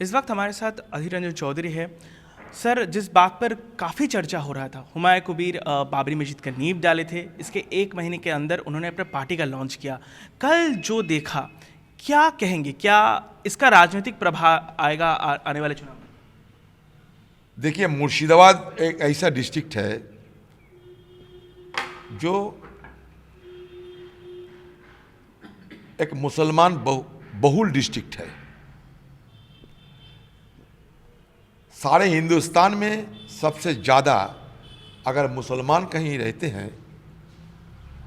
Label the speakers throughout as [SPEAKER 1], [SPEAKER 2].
[SPEAKER 1] इस वक्त हमारे साथ अधीर रंजन चौधरी है। सर, जिस बात पर काफ़ी चर्चा हो रहा था, हुमायूं कबीर बाबरी मस्जिद का नींव डाले थे, इसके एक महीने के अंदर उन्होंने अपने पार्टी का लॉन्च किया। कल जो देखा, क्या कहेंगे? क्या इसका राजनीतिक प्रभाव आएगा आने वाले चुनाव में?
[SPEAKER 2] देखिए, मुर्शिदाबाद एक ऐसा डिस्ट्रिक्ट है जो एक मुसलमान बहुल डिस्ट्रिक्ट है। सारे हिंदुस्तान में सबसे ज़्यादा अगर मुसलमान कहीं रहते हैं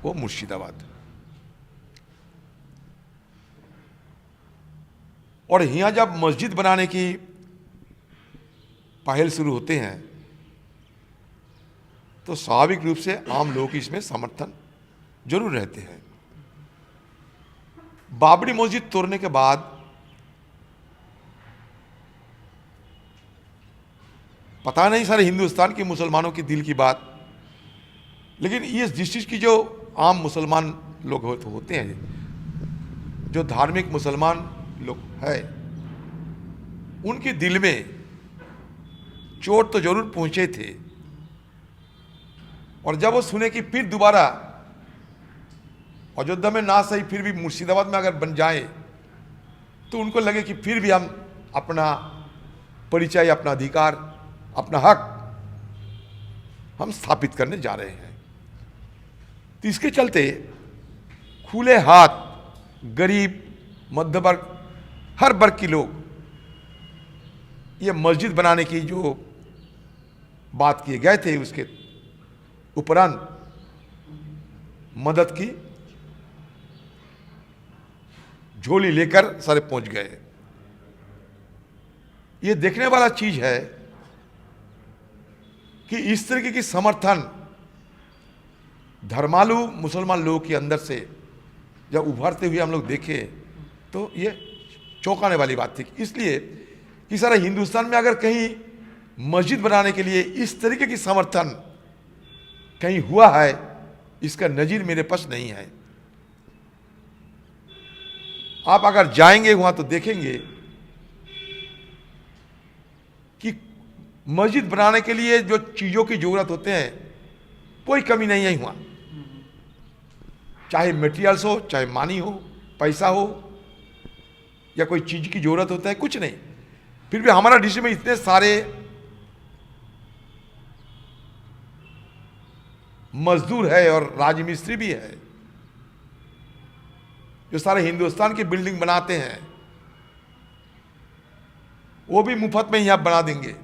[SPEAKER 2] वो मुर्शिदाबाद। और यहाँ जब मस्जिद बनाने की पहल शुरू होते हैं तो स्वाभाविक रूप से आम लोग इसमें समर्थन जरूर रहते हैं। बाबरी मस्जिद तोड़ने के बाद पता नहीं सारे हिंदुस्तान के मुसलमानों के दिल की बात, लेकिन इस डिस्ट्रिक्ट की जो आम मुसलमान लोग होते हैं, जो धार्मिक मुसलमान लोग हैं, उनके दिल में चोट तो जरूर पहुंचे थे। और जब वो सुने कि फिर दोबारा अयोध्या में ना सही फिर भी मुर्शिदाबाद में अगर बन जाए तो उनको लगे कि फिर भी हम अपना परिचय, अपना अधिकार, अपना हक हम स्थापित करने जा रहे हैं। तो इसके चलते खुले हाथ गरीब, मध्य वर्ग, हर वर्ग के लोग ये मस्जिद बनाने की जो बात किए गए थे उसके उपरांत मदद की झोली लेकर सारे पहुंच गए। ये देखने वाला चीज है कि इस तरीके की समर्थन धर्मालु मुसलमान लोगों के अंदर से जब उभरते हुए हम लोग देखे तो ये चौंकाने वाली बात थी। इसलिए कि सारा हिंदुस्तान में अगर कहीं मस्जिद बनाने के लिए इस तरीके की समर्थन कहीं हुआ है, इसका नजीर मेरे पास नहीं है। आप अगर जाएंगे वहां तो देखेंगे कि मस्जिद बनाने के लिए जो चीजों की जरूरत होते हैं कोई कमी नहीं है वहां। चाहे मटेरियल्स हो, चाहे मानी हो, पैसा हो, या कोई चीज की जरूरत होता है, कुछ नहीं। फिर भी हमारा डिस्ट्रिक्ट में इतने सारे मजदूर है और राजमिस्त्री भी है जो सारे हिंदुस्तान की बिल्डिंग बनाते हैं, वो भी मुफ्त में यहां बना देंगे।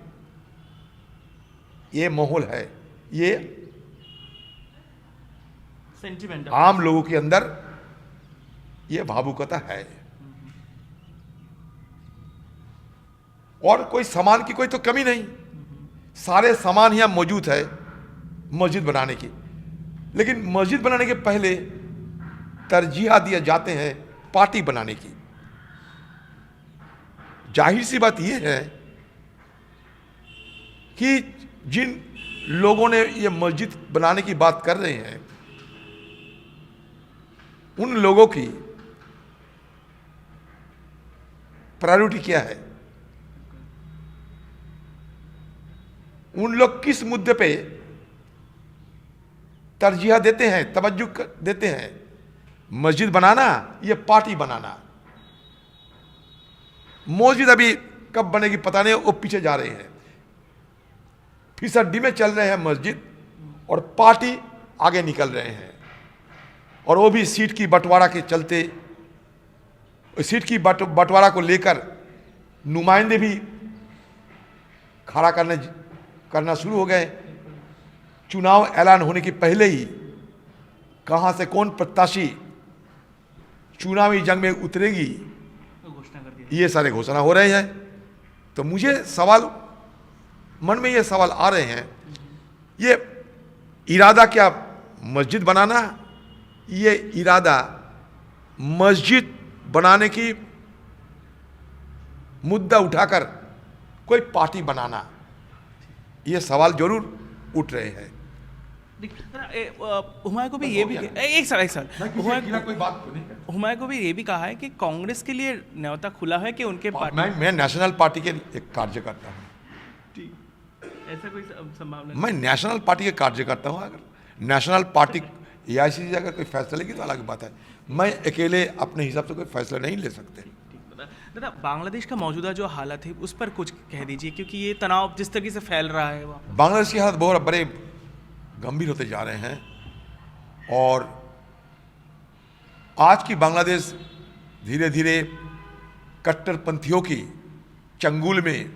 [SPEAKER 2] ये माहौल है, ये
[SPEAKER 1] सेंटिमेंट
[SPEAKER 2] आम लोगों के अंदर ये भावुकता है। और कोई सामान की कोई तो कमी नहीं, सारे सामान यहां मौजूद है मस्जिद बनाने की। लेकिन मस्जिद बनाने के पहले तरजीह दिए जाते हैं पार्टी बनाने की। जाहिर सी बात यह है कि जिन लोगों ने ये मस्जिद बनाने की बात कर रहे हैं उन लोगों की प्रायोरिटी क्या है, उन लोग किस मुद्दे पे तरजीह देते हैं, तवज्जो देते हैं, मस्जिद बनाना या पार्टी बनाना। मस्जिद अभी कब बनेगी पता नहीं, वो पीछे जा रहे हैं। फिसड्डी में चल रहे हैं मस्जिद और पार्टी आगे निकल रहे हैं। और वो भी सीट की बंटवारा के चलते, सीट की बंटवारा को लेकर नुमाइंदे भी खड़ा करना शुरू हो गए। चुनाव ऐलान होने के पहले ही कहां से कौन प्रत्याशी चुनावी जंग में उतरेगी, ये सारे घोषणा हो रहे हैं। तो मुझे सवाल मन में ये सवाल आ रहे हैं, ये इरादा क्या मस्जिद बनाना, ये इरादा मस्जिद बनाने की मुद्दा उठाकर कोई पार्टी बनाना, ये सवाल जरूर उठ रहे हैं।
[SPEAKER 1] हुमायूं को भी ये भी एक सर
[SPEAKER 2] कोई बात तो नहीं है।
[SPEAKER 1] हुमायूं को भी ये भी कहा है कि कांग्रेस के लिए न्योता खुला है कि उनके
[SPEAKER 2] मैं नेशनल पार्टी के एक कार्यकर्ता हूँ,
[SPEAKER 1] ऐसा कोई संभावना
[SPEAKER 2] मैं नेशनल पार्टी के कार्यकर्ता हूँ। अगर नेशनल पार्टी AICC अगर कोई फैसला लेगी तो अलग बात है, मैं अकेले अपने हिसाब से कोई फैसला नहीं ले सकते।
[SPEAKER 1] दादा, बांग्लादेश का मौजूदा जो हालत है उस पर कुछ कह दीजिए, क्योंकि ये तनाव जिस तरीके से फैल रहा है वहाँ
[SPEAKER 2] बांग्लादेश की हालत बहुत बड़े गंभीर होते जा रहे हैं और आज की बांग्लादेश धीरे धीरे कट्टरपंथियों की चंगुल में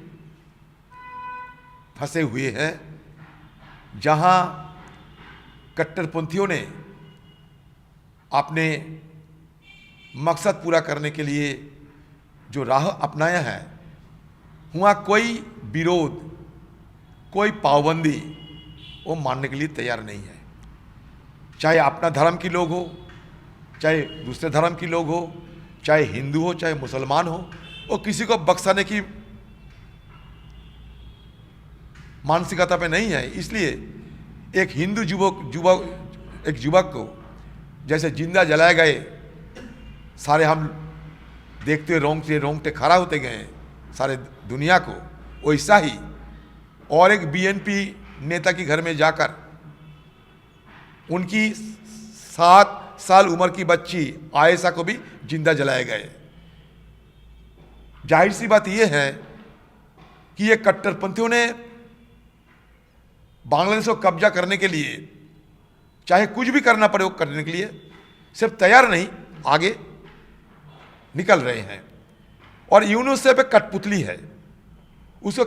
[SPEAKER 2] फंसे हुए हैं, जहां कट्टरपंथियों ने अपने मकसद पूरा करने के लिए जो राह अपनाया है, वहाँ कोई विरोध, कोई पाबंदी वो मानने के लिए तैयार नहीं है। चाहे अपना धर्म के लोग हो, चाहे दूसरे धर्म के लोग हो, चाहे हिंदू हो, चाहे मुसलमान हो, वो किसी को बख्शाने की मानसिकता पे नहीं है। इसलिए एक हिंदू युवक को जैसे जिंदा जलाए गए, सारे हम देखते रोंगटे खड़ा होते गए सारे दुनिया को, वैसा ही और एक BNP नेता के घर में जाकर उनकी 7 साल उम्र की बच्ची आयशा को भी जिंदा जलाए गए। जाहिर सी बात यह है कि ये कट्टरपंथियों ने बांग्लादेश को कब्जा करने के लिए चाहे कुछ भी करना पड़े वो करने के लिए सिर्फ तैयार नहीं, आगे निकल रहे हैं। और यूनुस पे कठपुतली है, उसको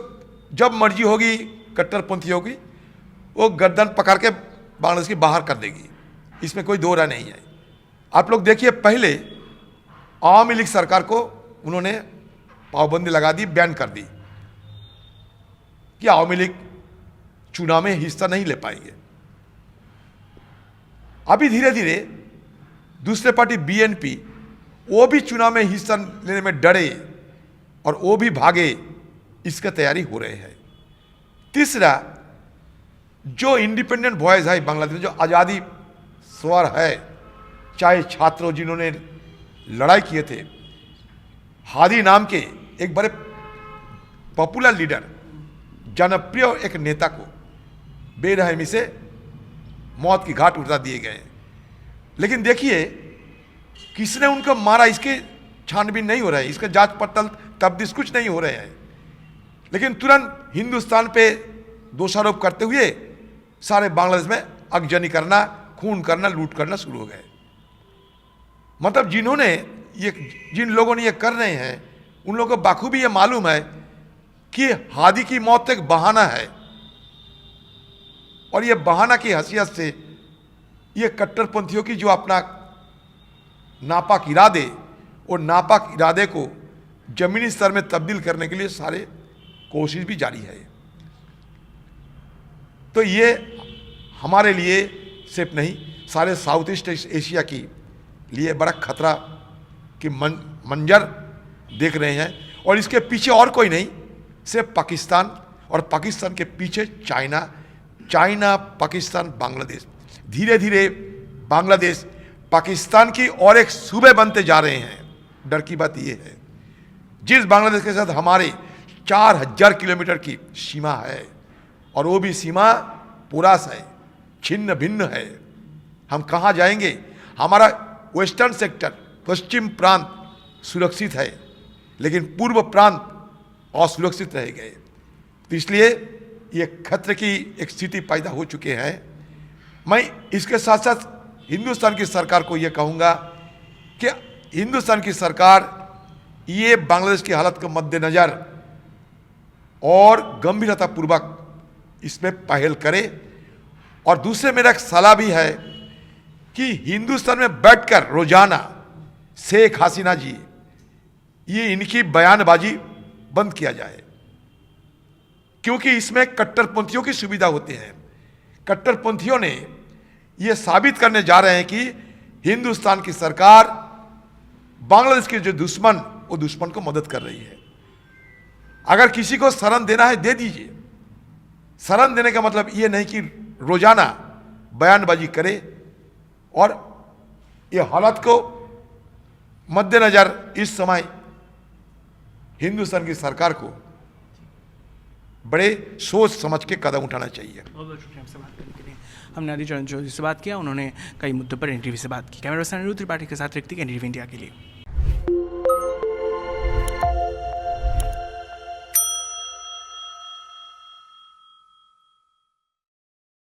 [SPEAKER 2] जब मर्जी होगी कट्टरपंथियों की वो गर्दन पकड़ के बांग्लादेश की बाहर कर देगी, इसमें कोई दो राय नहीं है। आप लोग देखिए, पहले आवामी लीग सरकार को उन्होंने पाबंदी लगा दी, बैन कर दी कि आवामी लीग चुनाव में हिस्सा नहीं ले पाएंगे। अभी धीरे धीरे दूसरे पार्टी BNP वो भी चुनाव में हिस्सा लेने में डरे और वो भी भागे, इसकी तैयारी हो रहे हैं। तीसरा, जो इंडिपेंडेंट वॉइस है बांग्लादेश में, जो आज़ादी स्वर है, चाहे छात्रों जिन्होंने लड़ाई किए थे, हादी नाम के एक बड़े पॉपुलर लीडर, जनप्रिय एक नेता को बेरहमी से मौत की घाट उतार दिए गए। लेकिन देखिए किसने उनको मारा, इसके छानबीन नहीं हो रहा है, इसका जांच पड़ताल तफ्तीश कुछ नहीं हो रहे हैं। लेकिन तुरंत हिंदुस्तान पे दोषारोप करते हुए सारे बांग्लादेश में आगजनी करना, खून करना, लूट करना शुरू हो गए। मतलब जिन लोगों ने ये कर रहे हैं उन लोगों को बाखूबी ये मालूम है कि हादी की मौत एक बहाना है, और ये बहाना की हैसियत से ये कट्टरपंथियों की जो अपना नापाक इरादे और नापाक इरादे को जमीनी स्तर में तब्दील करने के लिए सारे कोशिश भी जारी है। तो ये हमारे लिए सिर्फ नहीं, सारे साउथ ईस्ट एशिया की लिए बड़ा खतरा की मंजर देख रहे हैं। और इसके पीछे और कोई नहीं, सिर्फ पाकिस्तान, और पाकिस्तान के पीछे चाइना, पाकिस्तान, बांग्लादेश। धीरे धीरे बांग्लादेश पाकिस्तान की और एक सूबे बनते जा रहे हैं। डर की बात यह है, जिस बांग्लादेश के साथ हमारे 4000 किलोमीटर की सीमा है, और वो भी सीमा पुरास है, छिन्न भिन्न है। हम कहाँ जाएंगे? हमारा वेस्टर्न सेक्टर, पश्चिम प्रांत सुरक्षित है, लेकिन पूर्व प्रांत असुरक्षित रह गए। तो इसलिए ये खतरे की एक स्थिति पैदा हो चुके हैं। मैं इसके साथ साथ हिंदुस्तान की सरकार को ये कहूँगा कि हिंदुस्तान की सरकार ये बांग्लादेश की हालत को मद्देनज़र और गंभीरतापूर्वक इसमें पहल करे। और दूसरे मेरा एक सलाह भी है कि हिंदुस्तान में बैठकर रोजाना शेख हसीना जी, ये इनकी बयानबाजी बंद किया जाए, क्योंकि इसमें कट्टरपंथियों की सुविधा होती है। कट्टरपंथियों ने ये साबित करने जा रहे हैं कि हिंदुस्तान की सरकार बांग्लादेश के जो दुश्मन, वो दुश्मन को मदद कर रही है। अगर किसी को शरण देना है दे दीजिए। शरण देने का मतलब ये नहीं कि रोजाना बयानबाजी करे और ये हालात को मद्देनजर इस समय हिंदुस्तान की सरकार को बड़े सोच समझ के कदम उठाना चाहिए।
[SPEAKER 1] बहुत बहुत शुक्रिया हमसे बात करने के लिए। हमने अधीर रंजन चौधरी से बात किया, उन्होंने कई मुद्दों पर एनडीटीवी से बात की। कैमरा पर्सन अनिरुद्ध त्रिपाठी के साथ रिक्ति, एनडीटीवी इंडिया के लिए।